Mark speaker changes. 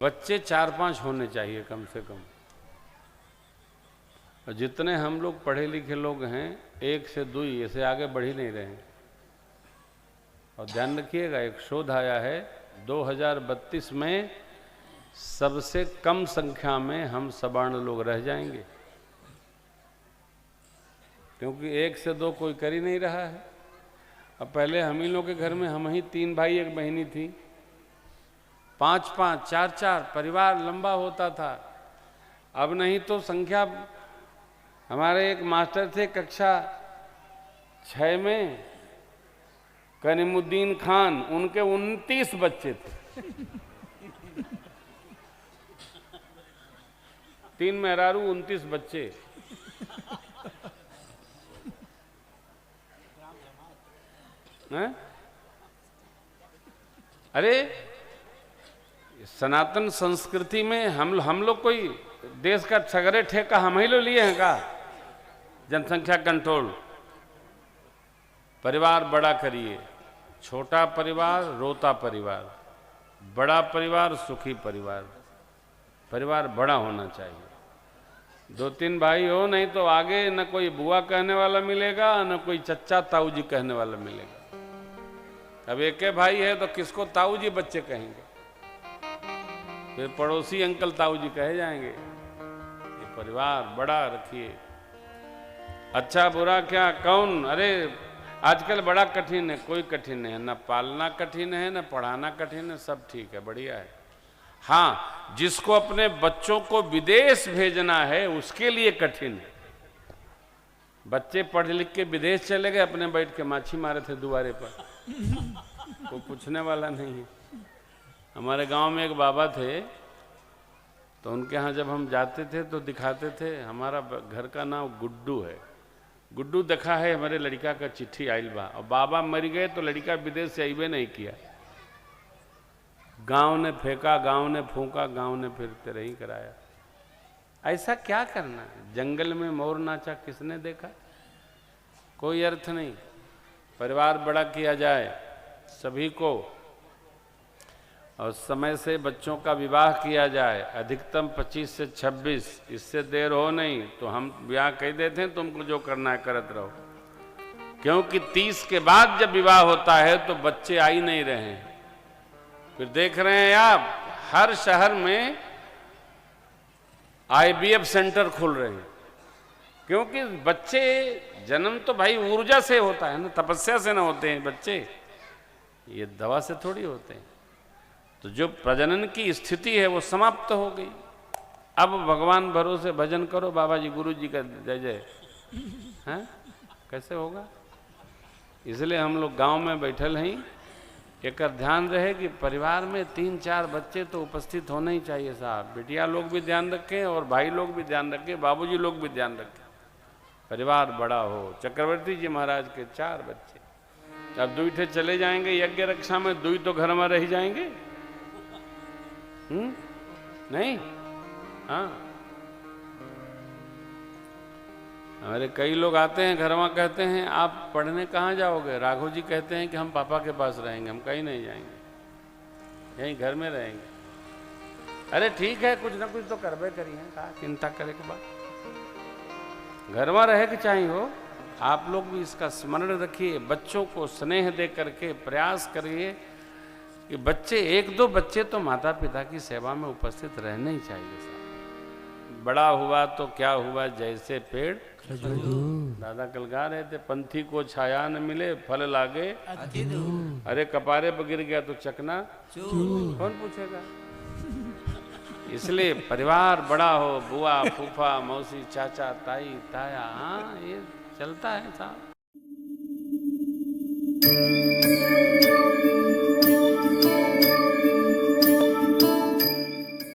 Speaker 1: बच्चे 4-5 होने चाहिए कम से कम। और जितने हम लोग पढ़े लिखे लोग हैं, 1 से 2 ऐसे आगे बढ़ ही नहीं रहे हैं। और ध्यान रखिएगा, एक शोध आया है 2032 में सबसे कम संख्या में हम सवर्ण लोग रह जाएंगे, क्योंकि 1 से 2 कोई कर ही नहीं रहा है। अब पहले हम ही लोग के घर में हम ही 3 भाई 1 बहनी थी, 5-5, 4-4 परिवार लंबा होता था। अब नहीं तो संख्या, हमारे एक मास्टर थे कक्षा 6 में, करीमुद्दीन खान, उनके 29 बच्चे थे। 3 मेहरारू 29 बच्चे। हैं? अरे सनातन संस्कृति में हम लोग कोई देश का छगरे ठेका हम ही लोग लिए हैं का? जनसंख्या कंट्रोल, परिवार बड़ा करिए। छोटा परिवार रोता परिवार, बड़ा परिवार सुखी परिवार। परिवार बड़ा होना चाहिए। 2-3 भाई हो, नहीं तो आगे न कोई बुआ कहने वाला मिलेगा, न कोई चच्चा ताऊ जी कहने वाला मिलेगा। अब एक भाई है तो किसको ताऊ जी बच्चे कहेंगे, फिर पड़ोसी अंकल ताऊ जी कहे जाएंगे। ये परिवार बड़ा रखिए। अच्छा बुरा क्या कौन, अरे आजकल बड़ा कठिन है, कोई कठिन नहीं है, न पालना कठिन है, न पढ़ाना कठिन है, सब ठीक है, बढ़िया है। हाँ, जिसको अपने बच्चों को विदेश भेजना है उसके लिए कठिन है। बच्चे पढ़ लिख के विदेश चले गए, अपने बैठ के माछी मारे थे दुआरे पर, कोई पूछने वाला नहीं है। हमारे गांव में एक बाबा थे, तो उनके यहाँ जब हम जाते थे तो दिखाते थे, हमारा घर का नाम गुड्डू है। गुड्डू देखा है हमारे लड़का का चिट्ठी आइल बा, और बाबा मर गए तो लड़का विदेश से आइबे नहीं किया। गांव ने फेंका, गांव ने फूंका, गांव ने फिर तेरे ही कराया। ऐसा क्या करना है? जंगल में मोर नाचा किसने देखा? कोई अर्थ नहीं। परिवार बड़ा किया जाए सभी को, और समय से बच्चों का विवाह किया जाए, अधिकतम 25 से 26, इससे देर हो नहीं तो हम ब्याह कह देते हैं, तुमको जो करना है करत रहो। क्योंकि 30 के बाद जब विवाह होता है तो बच्चे आ ही नहीं रहे हैं। फिर देख रहे हैं आप, हर शहर में IVF सेंटर खुल रहे हैं, क्योंकि बच्चे जन्म तो भाई ऊर्जा से होता है ना, तपस्या से ना होते हैं बच्चे, ये दवा से थोड़ी होते हैं। तो जो प्रजनन की स्थिति है वो समाप्त हो गई। अब भगवान भरोसे भजन करो, बाबा जी गुरु जी का जय जय, हैं? कैसे होगा? इसलिए हम लोग गांव में बैठल हैं। एक ध्यान रहे कि परिवार में 3-4 बच्चे तो उपस्थित होने ही चाहिए साहब। बेटियां लोग भी ध्यान रखें और भाई लोग भी ध्यान रखें, बाबूजी लोग भी ध्यान रखें, परिवार बड़ा हो। चक्रवर्ती जी महाराज के 4 बच्चे, अब 2 ठे चले जाएंगे यज्ञ रक्षा में, 2 तो घर में रह जाएंगे। नहीं, हाँ, हमारे कई लोग आते हैं घर में, कहते हैं आप पढ़ने कहाँ जाओगे? राघव जी कहते हैं कि हम पापा के पास रहेंगे। हम कहीं नहीं जाएंगे, यहीं घर में रहेंगे। अरे ठीक है, कुछ ना कुछ तो करबे करिए, कहा चिंता करे के बाद घर में रहे के चाहिए हो। आप लोग भी इसका स्मरण रखिए, बच्चों को स्नेह दे करके प्रयास करिए कि बच्चे 1-2 बच्चे तो माता पिता की सेवा में उपस्थित रहने ही चाहिए साहब। बड़ा हुआ तो क्या हुआ, जैसे पेड़ दादा कल गा रहे थे, पंथी को छाया न मिले फल लागे, अरे कपारे पर गिर गया तो चकना कौन पूछेगा? इसलिए परिवार बड़ा हो, बुआ फूफा मौसी चाचा ताई ताया, हाँ ये चलता है साहब।